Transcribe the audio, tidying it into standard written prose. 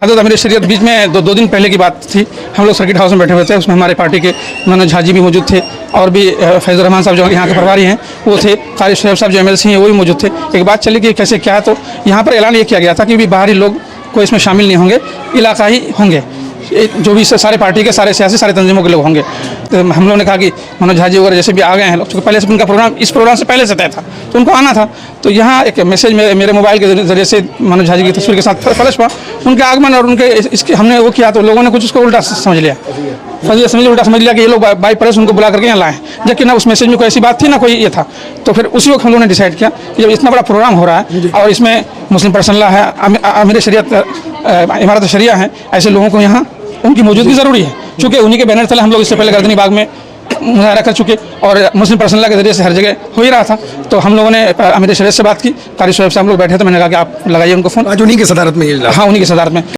हजरत अमीर शरीयत बीच में दो दिन पहले की बात थी। हम लोग सर्किट हाउस में बैठे हुए थे, उसमें हमारे पार्टी के मनोज झा जी भी मौजूद थे और भी फैज़ुर रहमान साहब जो यहाँ के प्रभारी हैं वो थे, कारी शोएब साहब जो MLC हैं वो भी मौजूद थे। एक बात चली कि कैसे क्या, तो यहाँ पर ऐलान ये किया गया था कि भी बाहरी लोग कोई इसमें शामिल नहीं होंगे, इलाकाई होंगे, जो भी सारे पार्टी के सारे सियासी सारे तंजीमों के लोग होंगे। तो हम लोगों ने कहा कि मनोज झा जी वगैरह जैसे भी आ गए हैं लोग, चूँकि पहले से उनका प्रोग्राम इस प्रोग्राम से पहले से तय था तो उनको आना था। तो यहाँ एक मैसेज मेरे मोबाइल के जरिए से मनोज झा जी की तस्वीर के साथ फ्लैश हुआ, उनके आगमन और उनके इसके हमने वो किया तो लोगों ने कुछ उसको उल्टा समझ लिया, उल्टा समझ लिया कि ये लोग बाई प्रेस उनको बुला करके यहाँ लाए, जबकि ना उस मैसेज में कोई ऐसी बात थी ना कोई ये था। तो फिर उसी वक्त हम लोगों ने डिसाइड किया कि जब इतना बड़ा प्रोग्राम हो रहा है और इसमें मुस्लिम पर्सन ला है, अमीर शरीयत इमारत शरिया है, ऐसे लोगों को यहाँ उनकी मौजूदगी ज़रूरी है। चूँकि उन्हीं के बैनर तले हम लोग इससे पहले गर्दनी बाग में मुजाहरा कर चुके और मुस्लिम पर्सन ला के जरिए से हर जगह हो ही रहा था। तो हम लोगों ने अमीर शरीयत से बात की, कारी शोएब से हम लोग बैठे थे, मैंने कहा कि आप लगाइए उनको फ़ोन। आज उन्हीं की सदारत में ये हाँ, उन्हीं की सदारत में।